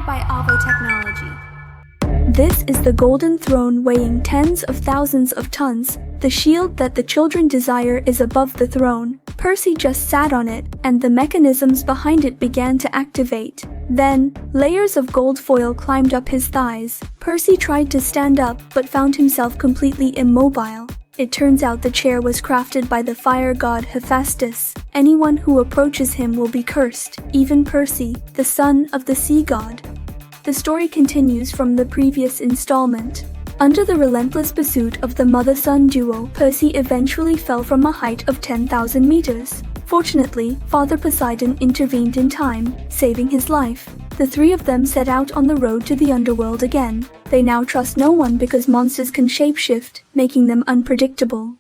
powered by Avo technology. This is the golden throne weighing tens of thousands of tons. The shield that the children desire is above the throne. Percy just sat on it, and the mechanisms behind it began to activate. Then, layers of gold foil climbed up his thighs. Percy tried to stand up, but found himself completely immobile. It turns out the chair was crafted by the fire god Hephaestus. Anyone who approaches him will be cursed, even Percy, the son of the sea god. The story continues from the previous installment. Under the relentless pursuit of the mother-son duo, Percy eventually fell from a height of 10,000 meters. Fortunately, Father Poseidon intervened in time, saving his life. The three of them set out on the road to the Underworld again. They now trust no one because monsters can shapeshift, making them unpredictable.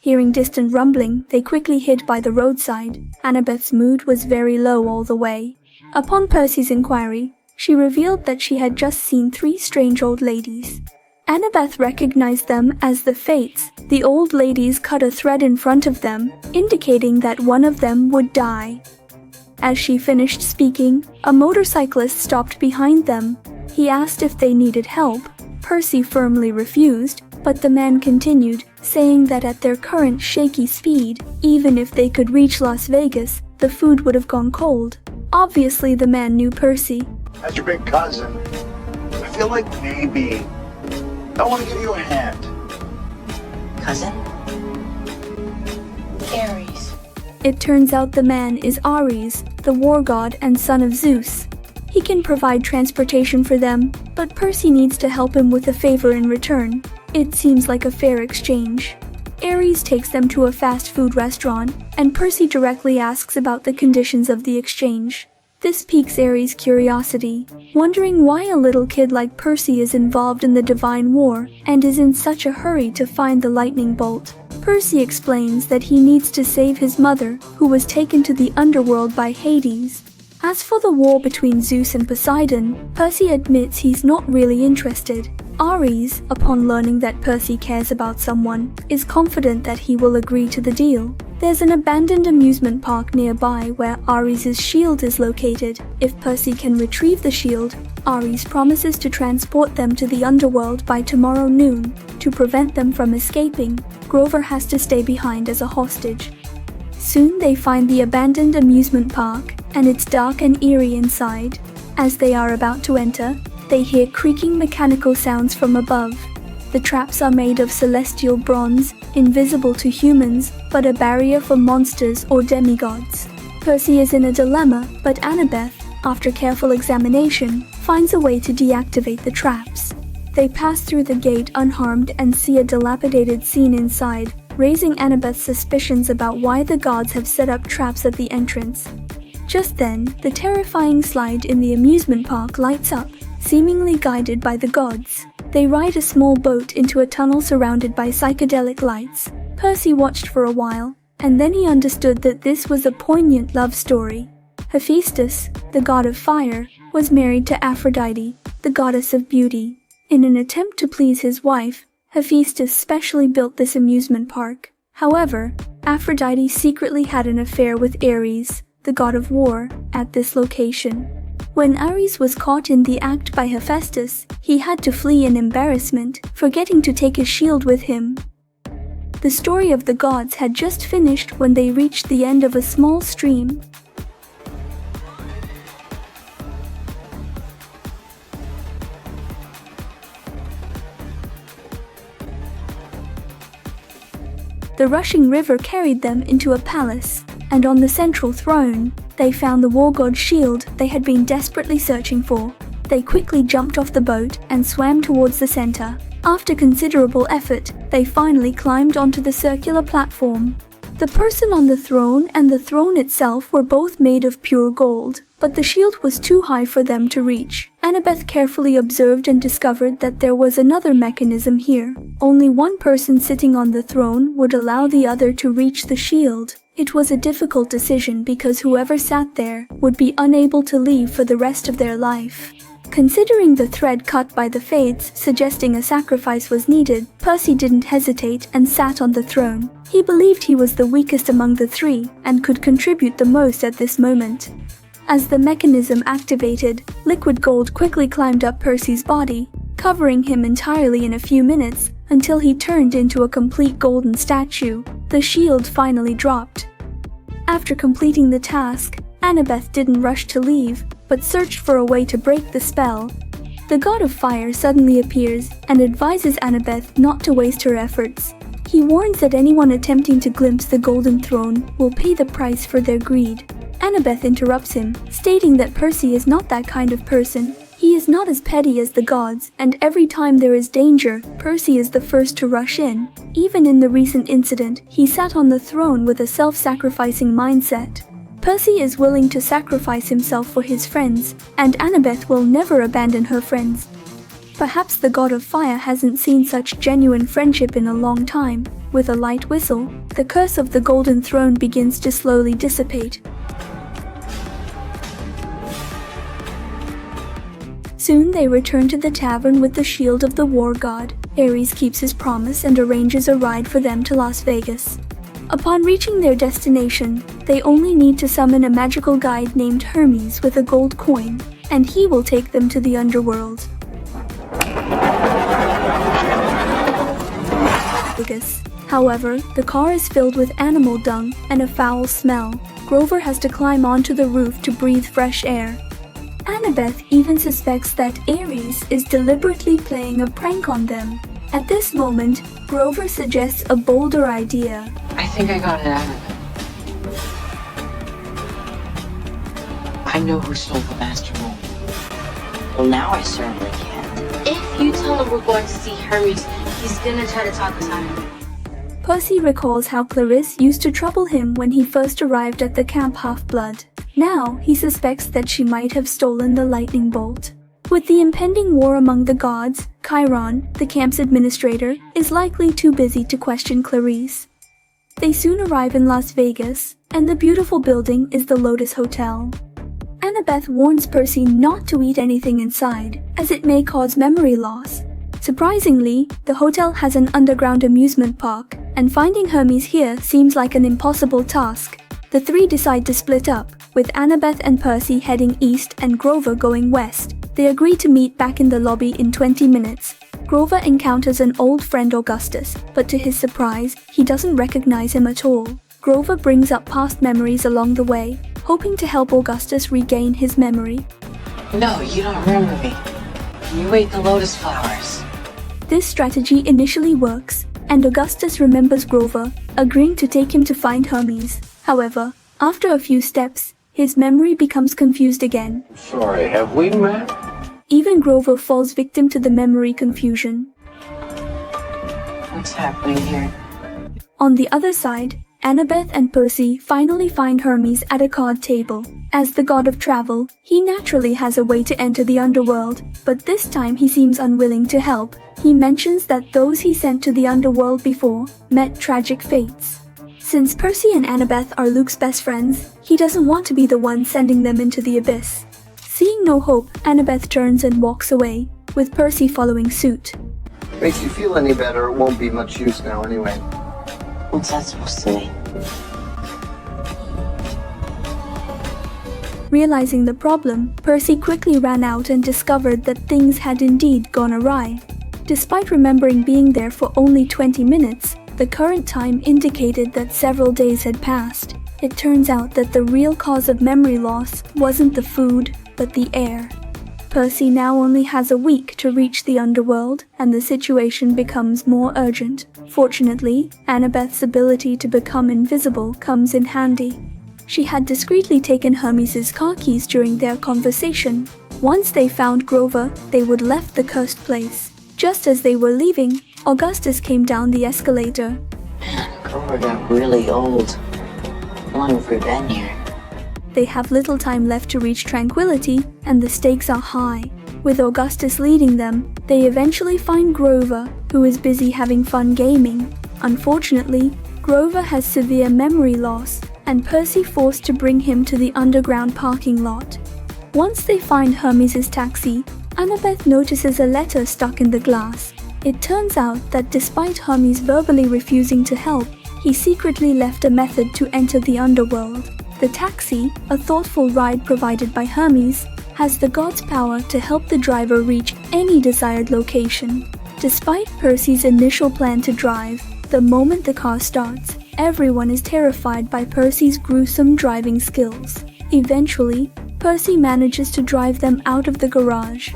Hearing distant rumbling, they quickly hid by the roadside. Annabeth's mood was very low all the way. Upon Percy's inquiry, she revealed that she had just seen three strange old ladies. Annabeth recognized them as the Fates. The old ladies cut a thread in front of them, indicating that one of them would die. As she finished speaking, a motorcyclist stopped behind them. He asked if they needed help. Percy firmly refused, but the man continued, saying that at their current shaky speed, even if they could reach Las Vegas, the food would have gone cold. Obviously, the man knew Percy. As your big cousin, I feel like maybe I want to give you a hand. Cousin? Ares. It turns out the man is Ares, the war god and son of Zeus. He can provide transportation for them, but Percy needs to help him with a favor in return. It seems like a fair exchange. Ares takes them to a fast food restaurant, and Percy directly asks about the conditions of the exchange. This piques Ares' curiosity, wondering why a little kid like Percy is involved in the divine war and is in such a hurry to find the lightning bolt. Percy explains that he needs to save his mother, who was taken to the underworld by Hades. As for the war between Zeus and Poseidon, Percy admits he's not really interested. Ares, upon learning that Percy cares about someone, is confident that he will agree to the deal. There's an abandoned amusement park nearby where Ares' shield is located. If Percy can retrieve the shield, Ares promises to transport them to the underworld by tomorrow noon. To prevent them from escaping, Grover has to stay behind as a hostage. Soon they find the abandoned amusement park, and it's dark and eerie inside. As they are about to enter, they hear creaking mechanical sounds from above. The traps are made of celestial bronze, invisible to humans, but a barrier for monsters or demigods. Percy is in a dilemma, but Annabeth, after careful examination, finds a way to deactivate the traps. They pass through the gate unharmed and see a dilapidated scene inside, raising Annabeth's suspicions about why the gods have set up traps at the entrance. Just then, the terrifying slide in the amusement park lights up, seemingly guided by the gods. They ride a small boat into a tunnel surrounded by psychedelic lights. Percy watched for a while, and then he understood that this was a poignant love story. Hephaestus, the god of fire, was married to Aphrodite, the goddess of beauty. In an attempt to please his wife, Hephaestus specially built this amusement park. However, Aphrodite secretly had an affair with Ares, the god of war, at this location. When Ares was caught in the act by Hephaestus, he had to flee in embarrassment, forgetting to take his shield with him. The story of the gods had just finished when they reached the end of a small stream. The rushing river carried them into a palace, and on the central throne, they found the war god's shield they had been desperately searching for. They quickly jumped off the boat and swam towards the center. After considerable effort, they finally climbed onto the circular platform. The person on the throne and the throne itself were both made of pure gold, but the shield was too high for them to reach. Annabeth carefully observed and discovered that there was another mechanism here. Only one person sitting on the throne would allow the other to reach the shield. It was a difficult decision because whoever sat there would be unable to leave for the rest of their life. Considering the thread cut by the Fates suggesting a sacrifice was needed, Percy didn't hesitate and sat on the throne. He believed he was the weakest among the three and could contribute the most at this moment. As the mechanism activated, liquid gold quickly climbed up Percy's body, covering him entirely in a few minutes until he turned into a complete golden statue. The shield finally dropped. After completing the task, Annabeth didn't rush to leave, but searched for a way to break the spell. The god of fire suddenly appears and advises Annabeth not to waste her efforts. He warns that anyone attempting to glimpse the golden throne will pay the price for their greed. Annabeth interrupts him, stating that Percy is not that kind of person. He is not as petty as the gods, and every time there is danger, Percy is the first to rush in. Even in the recent incident, he sat on the throne with a self-sacrificing mindset. Percy is willing to sacrifice himself for his friends, and Annabeth will never abandon her friends. Perhaps the god of fire hasn't seen such genuine friendship in a long time. With a light whistle, the curse of the golden throne begins to slowly dissipate. Soon they return to the tavern with the shield of the war god. Ares keeps his promise and arranges a ride for them to Las Vegas. Upon reaching their destination, they only need to summon a magical guide named Hermes with a gold coin, and he will take them to the Underworld. However, the car is filled with animal dung and a foul smell. Grover has to climb onto the roof to breathe fresh air. Annabeth even suspects that Ares is deliberately playing a prank on them. At this moment, Grover suggests a bolder idea. I think I got it out of it. I know who stole the master roll. Well, now I certainly can't. If you tell him we're going to see Hermes, he's gonna try to talk us out of it. Percy recalls how Clarisse used to trouble him when he first arrived at the camp Half-Blood. Now, he suspects that she might have stolen the lightning bolt. With the impending war among the gods, Chiron, the camp's administrator, is likely too busy to question Clarisse. They soon arrive in Las Vegas, and the beautiful building is the Lotus Hotel. Annabeth warns Percy not to eat anything inside, as it may cause memory loss. Surprisingly, the hotel has an underground amusement park, and finding Hermes here seems like an impossible task. The three decide to split up, with Annabeth and Percy heading east and Grover going west. They agree to meet back in the lobby in 20 minutes. Grover encounters an old friend Augustus, but to his surprise, he doesn't recognize him at all. Grover brings up past memories along the way, hoping to help Augustus regain his memory. No, you don't remember me. You ate the lotus flowers. This strategy initially works, and Augustus remembers Grover, agreeing to take him to find Hermes. However, after a few steps, his memory becomes confused again. Sorry, have we met? Even Grover falls victim to the memory confusion. What's happening here? On the other side, Annabeth and Percy finally find Hermes at a card table. As the god of travel, he naturally has a way to enter the underworld, but this time he seems unwilling to help. He mentions that those he sent to the underworld before met tragic fates. Since Percy and Annabeth are Luke's best friends, he doesn't want to be the one sending them into the abyss. Seeing no hope, Annabeth turns and walks away, with Percy following suit. Makes you feel any better, it won't be much use now anyway. What's that supposed to mean? Realizing the problem, Percy quickly ran out and discovered that things had indeed gone awry. Despite remembering being there for only 20 minutes, the current time indicated that several days had passed. It turns out that the real cause of memory loss wasn't the food, but the air. Percy now only has a week to reach the underworld, and the situation becomes more urgent. Fortunately, Annabeth's ability to become invisible comes in handy. She had discreetly taken Hermes' car keys during their conversation. Once they found Grover, they would left the cursed place. Just as they were leaving, Augustus came down the escalator. Man, Grover got really old. How long have we been here? They have little time left to reach tranquility, and the stakes are high. With Augustus leading them, they eventually find Grover, who is busy having fun gaming. Unfortunately, Grover has severe memory loss, and Percy forced to bring him to the underground parking lot. Once they find Hermes' taxi, Annabeth notices a letter stuck in the glass. It turns out that despite Hermes verbally refusing to help, he secretly left a method to enter the underworld. The taxi, a thoughtful ride provided by Hermes, has the god's power to help the driver reach any desired location. Despite Percy's initial plan to drive, the moment the car starts, everyone is terrified by Percy's gruesome driving skills. Eventually, Percy manages to drive them out of the garage.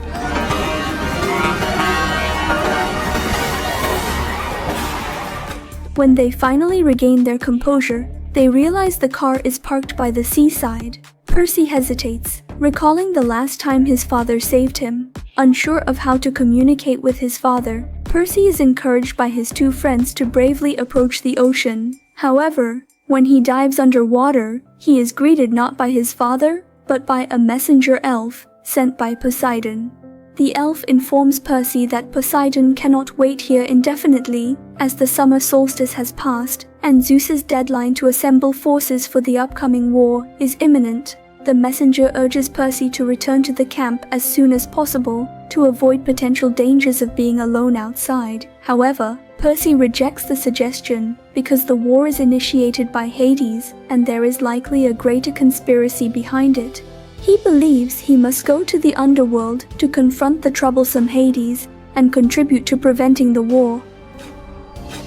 When they finally regain their composure, they realize the car is parked by the seaside. Percy hesitates, recalling the last time his father saved him. Unsure of how to communicate with his father, Percy is encouraged by his two friends to bravely approach the ocean. However, when he dives underwater, he is greeted not by his father, but by a messenger elf sent by Poseidon. The elf informs Percy that Poseidon cannot wait here indefinitely, as the summer solstice has passed, and Zeus's deadline to assemble forces for the upcoming war is imminent. The messenger urges Percy to return to the camp as soon as possible to avoid potential dangers of being alone outside. However, Percy rejects the suggestion because the war is initiated by Hades and there is likely a greater conspiracy behind it. He believes he must go to the Underworld to confront the troublesome Hades and contribute to preventing the war.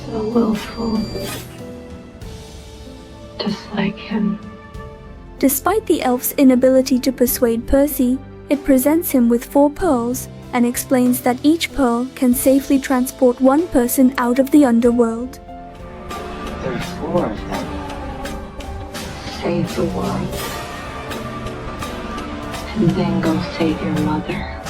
So willful. Just like him. Despite the elf's inability to persuade Percy, it presents him with 4 pearls and explains that each pearl can safely transport one person out of the Underworld. There are 4 of them. Save the world. And then go save your mother.